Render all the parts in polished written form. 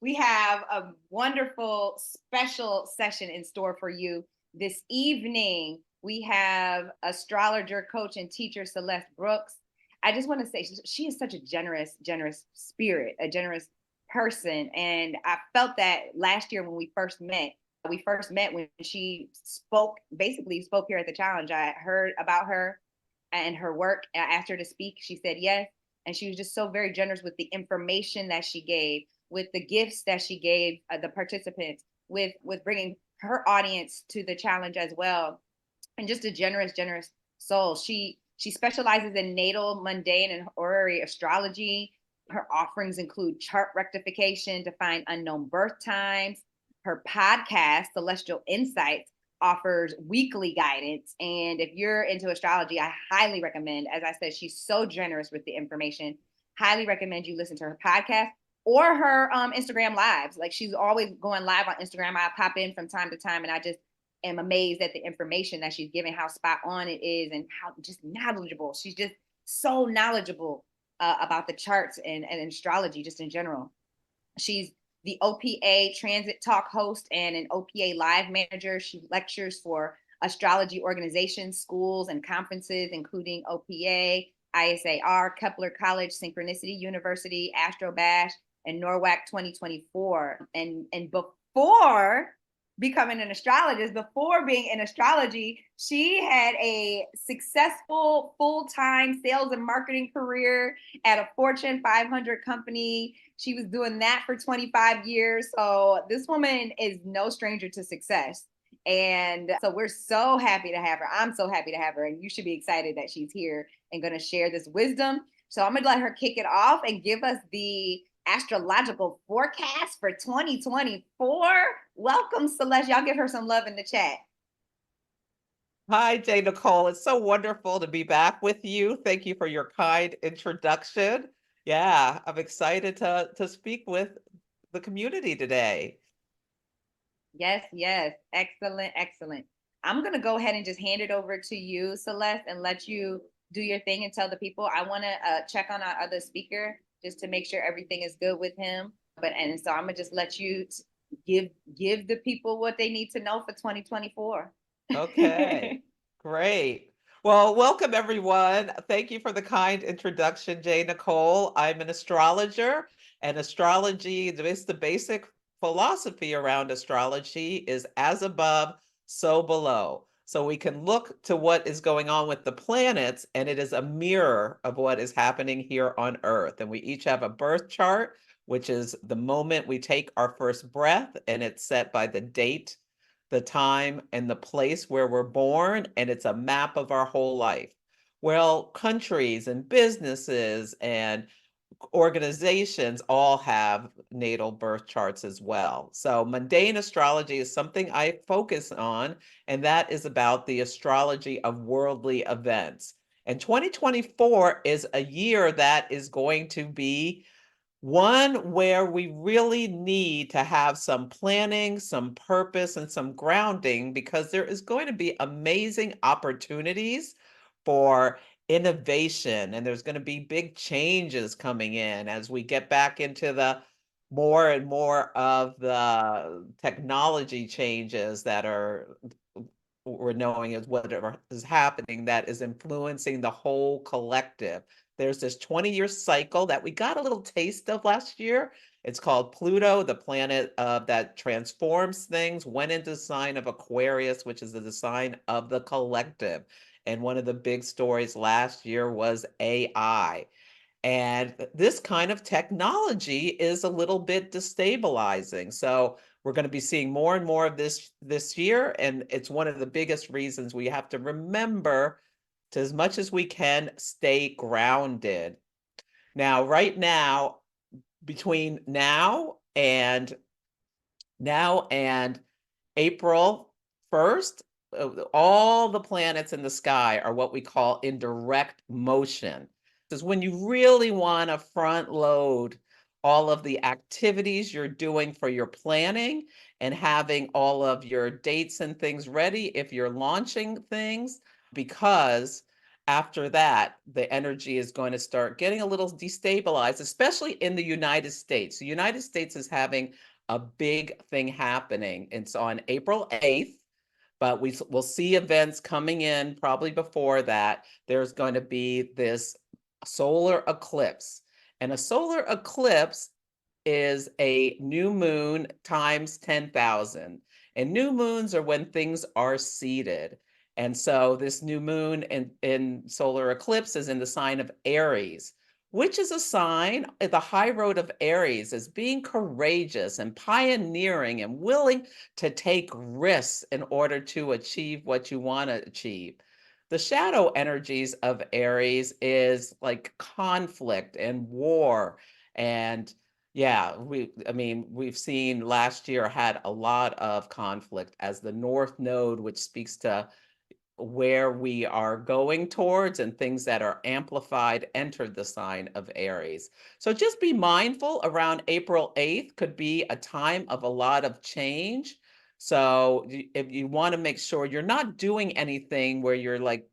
We have a wonderful special session in store for you this evening. We have astrologer, coach, and teacher Celeste Brooks. I just want to say she is such a generous spirit, a generous person. And I felt that last year when we first met. We first met when she basically spoke here at the challenge. I heard about her and her work. I asked her to speak. She said yes. And she was just so very generous with the information that she gave, with the gifts that she gave the participants, with bringing her audience to the challenge as well, and just a generous soul. She specializes in natal, mundane, and horary astrology. Her offerings include chart rectification to find unknown birth times. Her podcast, Celestial Insights, offers weekly guidance. And if you're into astrology, I highly recommend, as I said, she's so generous with the information. Highly recommend you listen to her podcast or her Instagram lives. Like she's always going live on Instagram. I pop in from time to time and I just am amazed at the information that she's giving, how spot on it is, and how just knowledgeable. She's just so knowledgeable about the charts and astrology just in general. She's the OPA Transit Talk host and an OPA live manager. She lectures for astrology organizations, schools, and conferences, including OPA, ISAR, Kepler College, Synchronicity University, Astro Bash, and NORWAC 2024. And before becoming an astrologist, before being in astrology, she had a successful full-time sales and marketing career at a Fortune 500 company. She was doing that for 25 years. So this woman is no stranger to success. And so we're so happy to have her. I'm so happy to have her. And you should be excited that she's here and going to share this wisdom. So I'm going to let her kick it off and give us the astrological forecast for 2024. Welcome, Celeste. Y'all give her some love in the chat. Hi, J Nycole. It's so wonderful to be back with you. Thank you for your kind introduction. Yeah, I'm excited to speak with the community today. Yes. Excellent. I'm going to go ahead and just hand it over to you, Celeste, and let you do your thing and tell the people. I want to check on our other speaker just to make sure everything is good with him. And so I'm gonna just let you give the people what they need to know for 2024. Okay, great. Well, welcome everyone. Thank you for the kind introduction, J Nycole. I'm an astrologer, and astrology, the basic philosophy around astrology is as above, so below. So we can look to what is going on with the planets, and it is a mirror of what is happening here on Earth. And we each have a birth chart, which is the moment we take our first breath, and it's set by the date, the time, and the place where we're born, and it's a map of our whole life. Well, countries and businesses and organizations all have natal birth charts as well. So mundane astrology is something I focus on, and that is about the astrology of worldly events. And 2024 is a year that is going to be one where we really need to have some planning, some purpose, and some grounding, because there is going to be amazing opportunities for innovation, and there's going to be big changes coming in as we get back into the more and more of the technology changes that are we're knowing is whatever is happening that is influencing the whole collective. There's this 20-year cycle that we got a little taste of last year. It's called Pluto, the planet that transforms things, went into the sign of Aquarius, which is the sign of the collective. And one of the big stories last year was AI. And this kind of technology is a little bit destabilizing. So we're going to be seeing more and more of this year. And it's one of the biggest reasons we have to remember to, as much as we can, stay grounded. Now, right now, between now and April 1st, all the planets in the sky are what we call in direct motion. This is when you really want to front load all of the activities you're doing for your planning and having all of your dates and things ready if you're launching things, because after that, the energy is going to start getting a little destabilized, especially in the United States. The United States is having a big thing happening. It's on April 8th, but we'll see events coming in probably before that. There's going to be this solar eclipse. And a solar eclipse is a new moon times 10,000. And new moons are when things are seated. And so this new moon in solar eclipse is in the sign of Aries, which is a sign, the high road of Aries is being courageous and pioneering and willing to take risks in order to achieve what you want to achieve. The shadow energies of Aries is like conflict and war. And yeah, I mean, we've seen last year had a lot of conflict as the North Node, which speaks to where we are going towards and things that are amplified entered the sign of Aries. So just be mindful around April 8th could be a time of a lot of change. So if you want to make sure you're not doing anything where you're like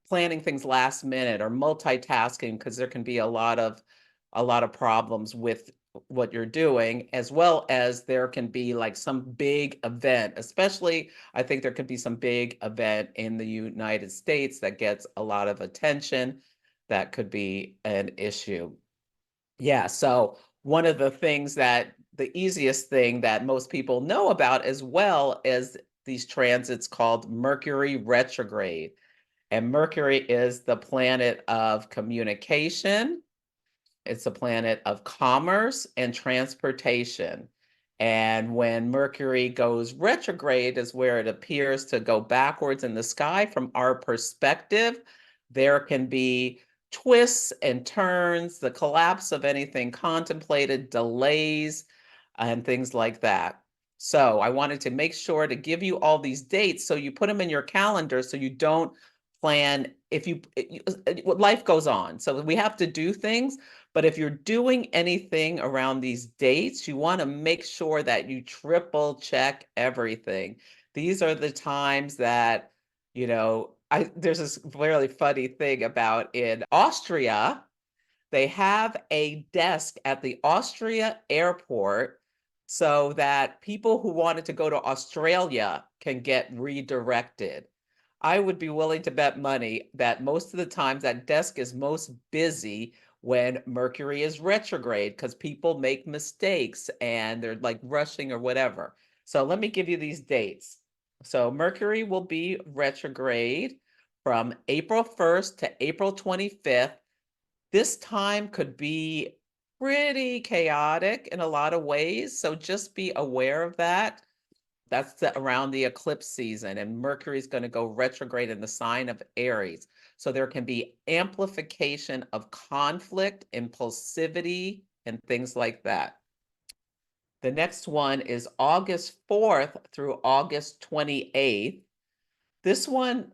planning things last minute or multitasking, because there can be a lot of problems with what you're doing, as well as there can be like some big event, especially I think there could be some big event in the United States that gets a lot of attention. That could be an issue. Yeah, so one of the things that the easiest thing that most people know about as well is these transits called Mercury retrograde. And Mercury is the planet of communication, it's a planet of commerce and transportation. And when Mercury goes retrograde is where it appears to go backwards in the sky from our perspective. There can be twists and turns, the collapse of anything contemplated, delays, and things like that. So I wanted to make sure to give you all these dates so you put them in your calendar so you don't plan if you life goes on. So we have to do things, but if you're doing anything around these dates, you want to make sure that you triple check everything. These are the times that, there's this really funny thing about in Austria, they have a desk at the Austria airport so that people who wanted to go to Australia can get redirected. I would be willing to bet money that most of the times that desk is most busy when Mercury is retrograde because people make mistakes and they're like rushing or whatever. So let me give you these dates. So Mercury will be retrograde from April 1st to April 25th. This time could be pretty chaotic in a lot of ways. So just be aware of that. That's around the eclipse season, and Mercury is going to go retrograde in the sign of Aries. So there can be amplification of conflict, impulsivity, and things like that. The next one is August 4th through August 28th. This one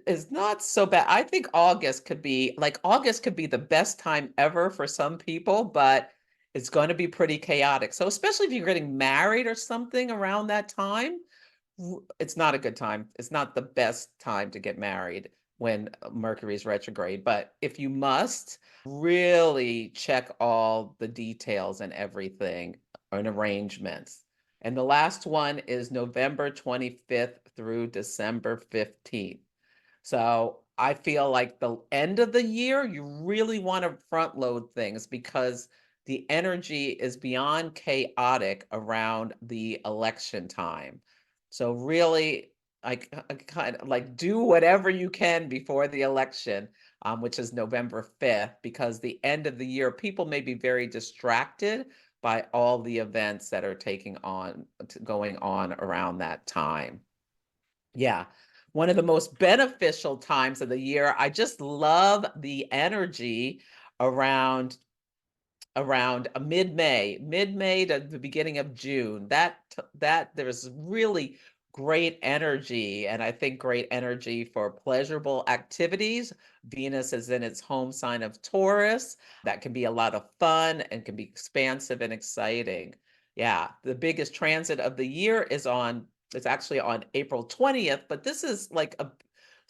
is not so bad. I think August could be the best time ever for some people, but it's going to be pretty chaotic. So especially if you're getting married or something around that time, it's not a good time. It's not the best time to get married when Mercury is retrograde. But if you must, really check all the details and everything and arrangements. And the last one is November 25th through December 15th. So I feel like the end of the year, you really want to front load things because the energy is beyond chaotic around the election time. So really, I kind of like do whatever you can before the election, which is November 5th, because the end of the year, people may be very distracted by all the events that are going on around that time. Yeah. One of the most beneficial times of the year. I just love the energy around mid-May to the beginning of June. That there's really great energy, and I think great energy for pleasurable activities. Venus is in its home sign of Taurus. That can be a lot of fun and can be expansive and exciting. Yeah, the biggest transit of the year it's actually on April 20th, but this is like a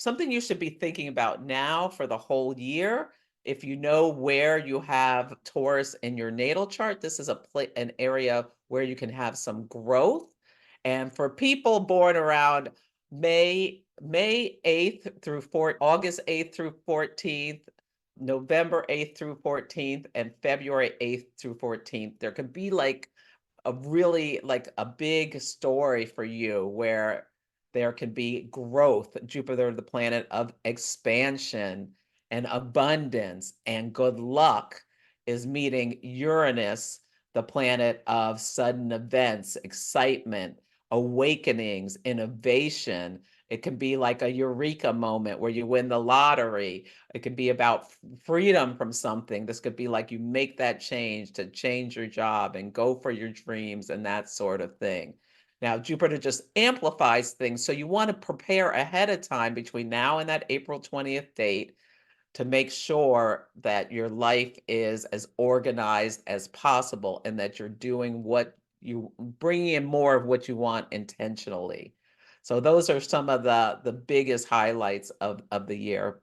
something you should be thinking about now for the whole year. If you know where you have Taurus in your natal chart, this is an area where you can have some growth. And for people born around May 8th through August 8th through 14th, November 8th through 14th, and February 8th through 14th, there could be like a really like a big story for you where there can be growth. Jupiter, the planet of expansion and abundance and good luck, is meeting Uranus, the planet of sudden events, excitement, awakenings, innovation. It can be like a eureka moment where you win the lottery. It could be about freedom from something. This could be like you make that change to change your job and go for your dreams and that sort of thing. Now, Jupiter just amplifies things. So you want to prepare ahead of time between now and that April 20th date to make sure that your life is as organized as possible and that you're doing what you bringing in more of what you want intentionally. So those are some of the biggest highlights of the year.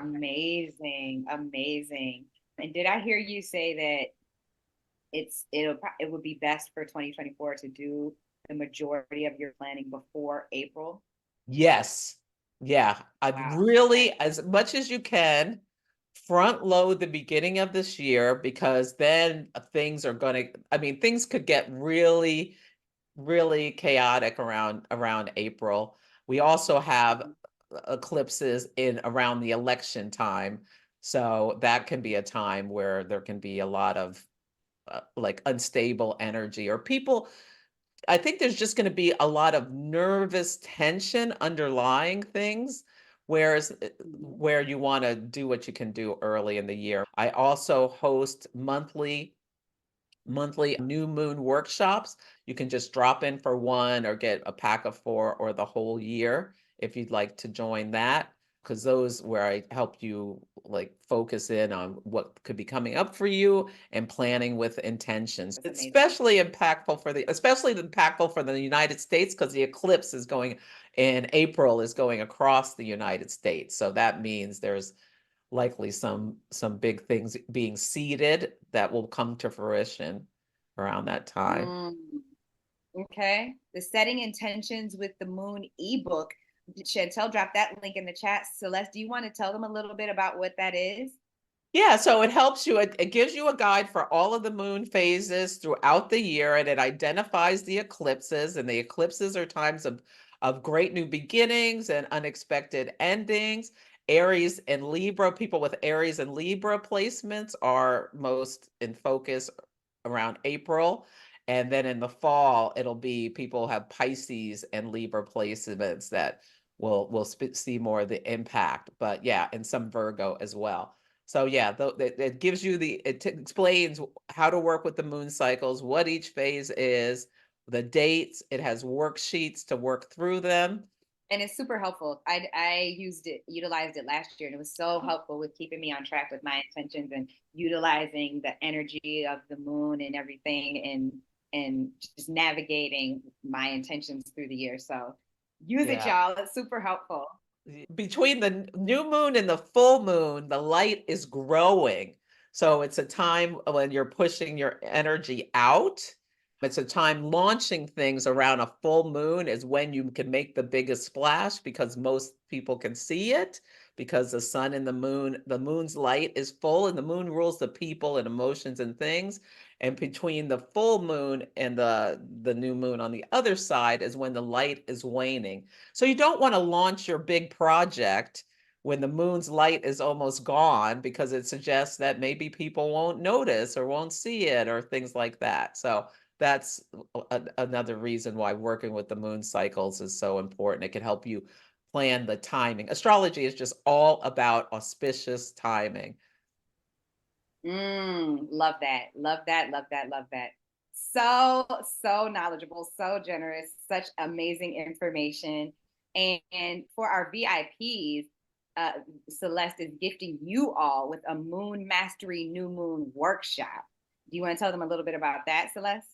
Amazing, amazing. And did I hear you say that it would be best for 2024 to do the majority of your planning before April? Yes. Yeah. I'd Wow. Okay. really, as much as you can, front load the beginning of this year because then things are going to, I mean, things could get really, really chaotic around April. We also have eclipses in around the election time. So that can be a time where there can be a lot of like unstable energy or people. I think there's just going to be a lot of nervous tension underlying things, whereas Mhm. where you want to do what you can do early in the year. I also host monthly new moon workshops. You can just drop in for one or get a pack of four or the whole year if you'd like to join that. Because those where I help you like focus in on what could be coming up for you and planning with intentions. That's It's amazing. especially impactful for the United States because the eclipse is going in April is going across the United States. So that means there's likely some big things being seeded that will come to fruition around that time. Mm, okay. The Setting Intentions with the Moon ebook. Chantel dropped that link in the chat. Celeste, do you want to tell them a little bit about what that is? Yeah, so it helps you. It gives you a guide for all of the moon phases throughout the year, and it identifies the eclipses. And the eclipses are times of great new beginnings and unexpected endings. Aries and Libra, people with Aries and Libra placements are most in focus around April. And then in the fall, it'll be people have Pisces and Libra placements that will see more of the impact. But yeah, and some Virgo as well. So yeah, it gives you it explains how to work with the moon cycles, what each phase is, the dates. It has worksheets to work through them. And it's super helpful. I utilized it last year, and it was so helpful with keeping me on track with my intentions and utilizing the energy of the moon and everything, and just navigating my intentions through the year. So use it, Yeah. y'all. It's super helpful. Between the new moon and the full moon, the light is growing. So it's a time when you're pushing your energy out. It's a time launching things around a full moon is when you can make the biggest splash because most people can see it because the sun and the moon's light is full and the moon rules the people and emotions and things. And between the full moon and the new moon on the other side is when the light is waning. So you don't want to launch your big project when the moon's light is almost gone because it suggests that maybe people won't notice or won't see it or things like that. So that's another reason why working with the moon cycles is so important. It can help you plan the timing. Astrology is just all about auspicious timing. Love that. Love that. Love that. Love that. So, so knowledgeable, so generous, such amazing information. And for our VIPs, Celeste is gifting you all with a Moon Mastery New Moon workshop. Do you want to tell them a little bit about that, Celeste?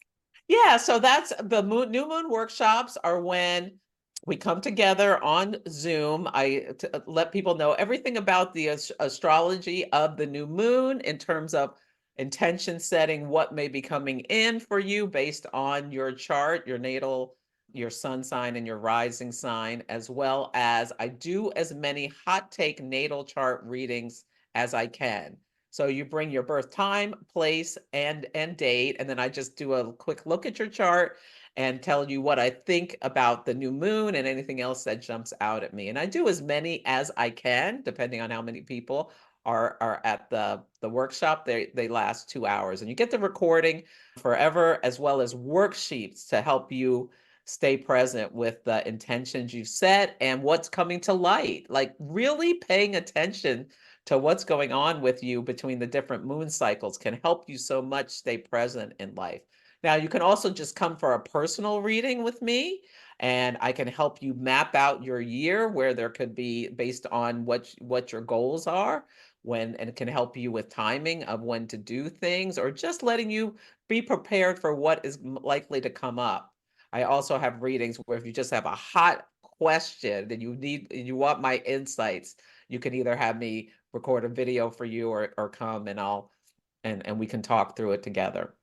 Yeah, so that's the new moon workshops are when we come together on Zoom. I let people know everything about the astrology of the new moon in terms of intention setting, what may be coming in for you based on your chart, your natal, your sun sign, and your rising sign, as well as I do as many hot take natal chart readings as I can. So you bring your birth time, place, and date, and then I just do a quick look at your chart and tell you what I think about the new moon and anything else that jumps out at me. And I do as many as I can, depending on how many people are at the workshop. They last 2 hours, and you get the recording forever, as well as worksheets to help you stay present with the intentions you set and what's coming to light. Like really paying attention to what's going on with you between the different moon cycles can help you so much stay present in life. Now, you can also just come for a personal reading with me, and I can help you map out your year where there could be based on what your goals are, when and it can help you with timing of when to do things or just letting you be prepared for what is likely to come up. I also have readings where if you just have a hot question and you want my insights, you can either have me record a video for you or come and and we can talk through it together.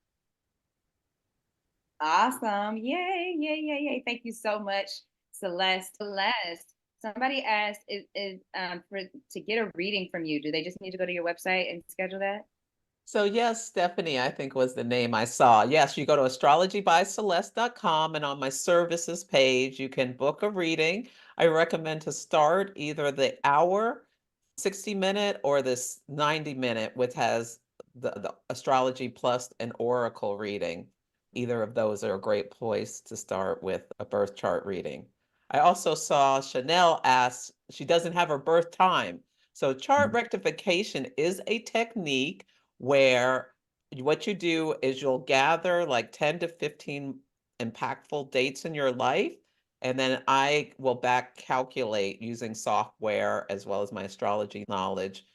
Awesome. Yay, yay, yay, yay. Thank you so much, Celeste. Celeste, somebody asked is for to get a reading from you, do they just need to go to your website and schedule that? So yes, Stephanie, I think was the name I saw. Yes, you go to astrologybyceleste.com and on my services page, you can book a reading. I recommend to start either the hour, 60-minute or this 90-minute, which has the astrology plus an oracle reading. Either of those are a great place to start with a birth chart reading. I also saw Chanel ask, she doesn't have her birth time. So chart rectification is a technique where what you do is you'll gather like 10 to 15 impactful dates in your life. And then I will back calculate using software as well as my astrology knowledge,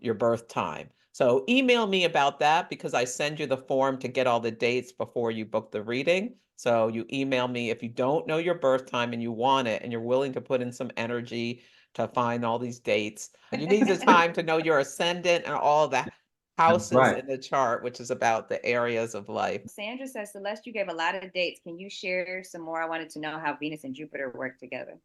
your birth time. So email me about that because I send you the form to get all the dates before you book the reading. So you email me if you don't know your birth time and you want it and you're willing to put in some energy to find all these dates. You need the time to know your ascendant and all that houses Right. in the chart, which is about the areas of life. Sandra says, Celeste, you gave a lot of dates. Can you share some more? I wanted to know how Venus and Jupiter work together.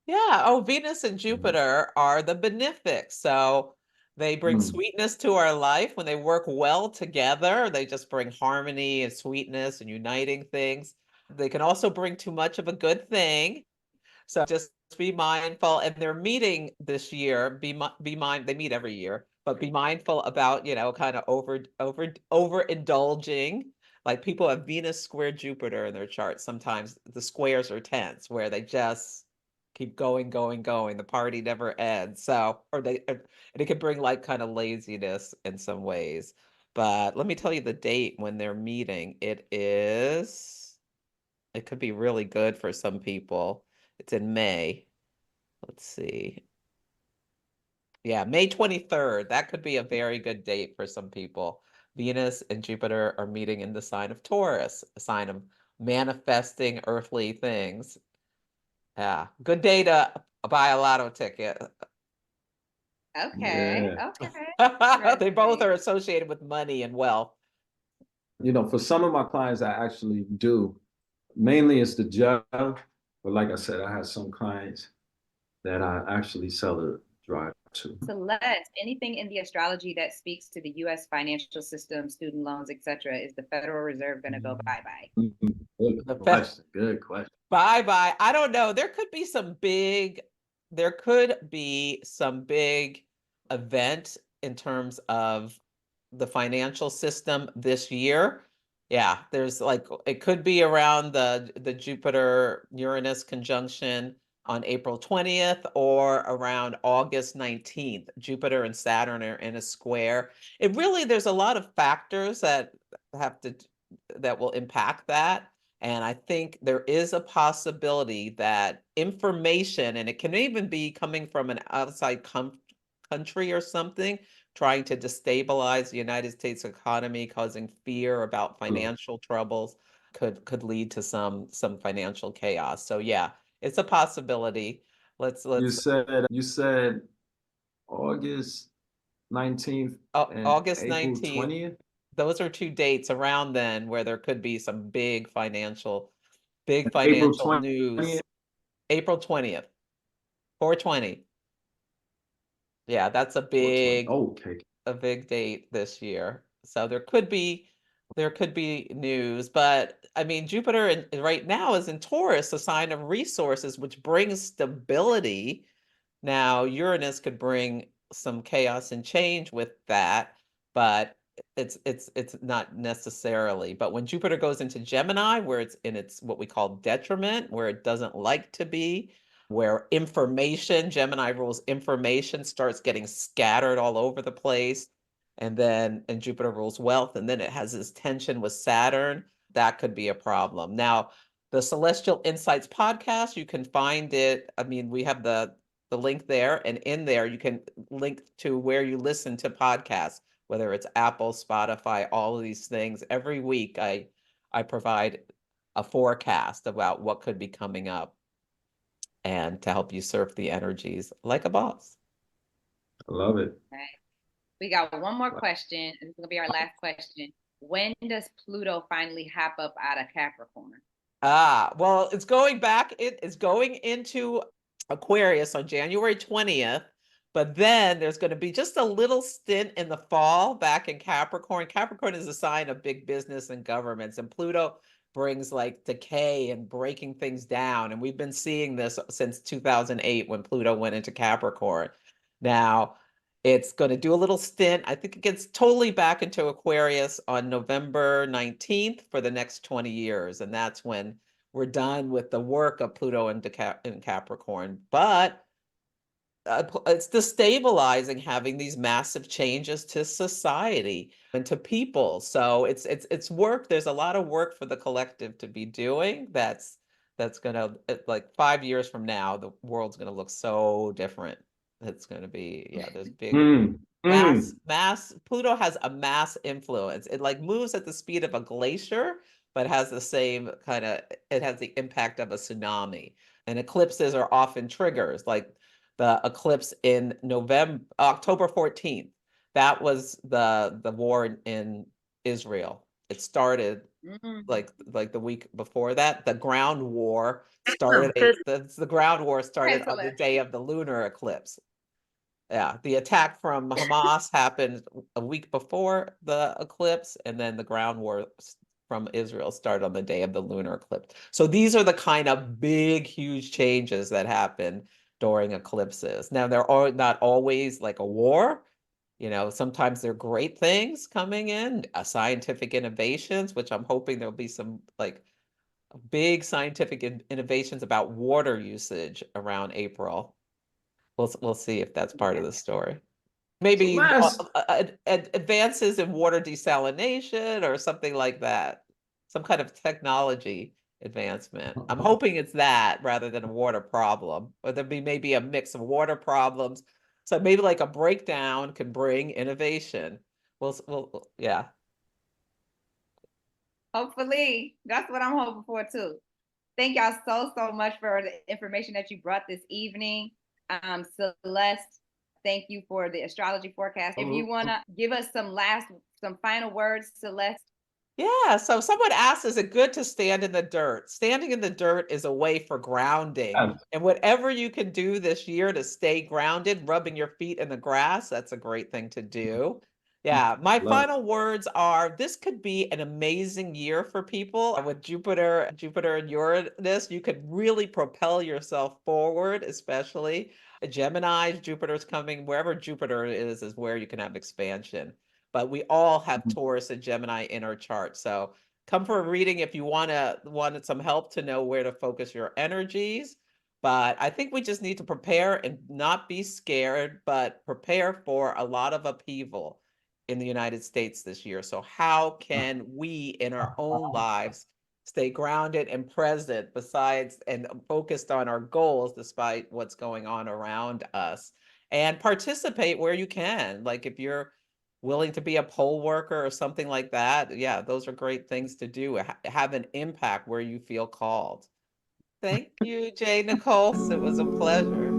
Yeah. Oh, Venus and Mhm. Jupiter are the benefics. So they bring Mm. sweetness to our life when they work well together. They just bring harmony and sweetness and uniting things. They can also bring too much of a good thing. So just be mindful. And they're meeting this year. Be mind. They meet every year, but be mindful about kind of overindulging. Like people have Venus square Jupiter in their chart. Sometimes the squares are tense, where they just keep going, going, going. The party never ends. So, and it can bring like kind of laziness in some ways. But let me tell you the date when they're meeting. It could be really good for some people. It's in May. Let's see. Yeah, May 23rd. That could be a very good date for some people. Venus and Jupiter are meeting in the sign of Taurus, a sign of manifesting earthly things. Yeah, good day to buy a lotto ticket. Okay, Yeah. okay. They both Interesting. are associated with money and wealth. For some of my clients, I actually do. Mainly it's the gel, but like I said, I have some clients that I actually sell the drive to. Celeste, anything in the astrology that speaks to the US financial system, student loans, etc., is the Federal Reserve going to go bye-bye? Good The Fed question. Good question. Bye-bye. I don't know. There could be some big event in terms of the financial system this year. Yeah, there's like it could be around the Jupiter Uranus conjunction on April 20th or around August 19th. Jupiter and Saturn are in a square. There's a lot of factors have to that will impact that. And I think there is a possibility that information, and it can even be coming from an outside country or something, trying to destabilize the United States economy, causing fear about Mm. financial troubles, could lead to some financial chaos. So yeah, It's a possibility. Let's You said August 19th and August April 19th. 20th. Those are two dates around then where there could be some big financial April 20th. news. April 20th, 420. Yeah, that's 420. Okay. a big date this year. So there could be news, but I mean Jupiter right now is in Taurus, a sign of resources, which brings stability. Now, Uranus could bring some chaos and change with that, but it's not necessarily. But when Jupiter goes into Gemini, where it's in its what we call detriment, where it doesn't like to be, where information, Gemini rules information, starts getting scattered all over the place, and Jupiter rules wealth, and then it has this tension with Saturn, that could be a problem. Now, the Celestial Insights podcast, you can find it. I mean, we have the link there, and in there you can link to where you listen to podcasts, whether it's Apple, Spotify, all of these things. Every week I provide a forecast about what could be coming up and to help you surf the energies like a boss. I love it. Right. We got one more question, and it's gonna be our last question. When does Pluto finally hop up out of Capricorn? Well, it's going back, it is going into Aquarius on January 20th, but then there's going to be just a little stint in the fall back in Capricorn. Capricorn is a sign of big business and governments, and Pluto brings like decay and breaking things down. And we've been seeing this since 2008 when Pluto went into Capricorn. Now, it's going to do a little stint. I think it gets totally back into Aquarius on November 19th for the next 20 years. And that's when we're done with the work of Pluto in Capricorn. But it's destabilizing having these massive changes to society and to people. So it's work. There's a lot of work for the collective to be doing. That's gonna, like 5 years from now, the world's gonna look so different. It's going to be, yeah, there's big mass. Pluto has a mass influence. It like moves at the speed of a glacier, but has the same kind of, it has the impact of a tsunami. And eclipses are often triggers, like the eclipse in October 14th. That was the war in Israel. It started like the week before that. The ground war started. The ground war started on the day of the lunar eclipse. Yeah, the attack from Hamas happened a week before the eclipse, and then the ground war from Israel started on the day of the lunar eclipse. So these are the kind of big, huge changes that happen during eclipses. Now, they're not always like a war. You know, sometimes they're great things coming in, scientific innovations, which I'm hoping there'll be some like big scientific innovations about water usage around April. We'll see if that's part of the story. Maybe advances in water desalination or something like that. Some kind of technology advancement. I'm hoping it's that rather than a water problem, or there'll be maybe a mix of water problems. So maybe like a breakdown can bring innovation. Yeah. Hopefully, that's what I'm hoping for too. Thank y'all so much for the information that you brought this evening. Celeste, thank you for the astrology forecast. If you want to give us some final words, Celeste. Yeah, so someone asked, is it good to stand in the dirt? Standing in the dirt is a way for grounding. And whatever you can do this year to stay grounded, rubbing your feet in the grass, that's a great thing to do. Yeah, my final words are, this could be an amazing year for people. With Jupiter and Uranus, you could really propel yourself forward, especially. Gemini, Jupiter's coming, wherever Jupiter is where you can have expansion. But we all have Taurus and Gemini in our chart. So come for a reading if you wanted some help to know where to focus your energies. But I think we just need to prepare and not be scared, but prepare for a lot of upheaval in the United States this year. So how can we in our own lives stay grounded and present besides and focused on our goals despite what's going on around us, and participate where you can. Like if you're willing to be a poll worker or something like that, yeah, those are great things to do. Have an impact where you feel called. Thank you, J Nycole. It was a pleasure.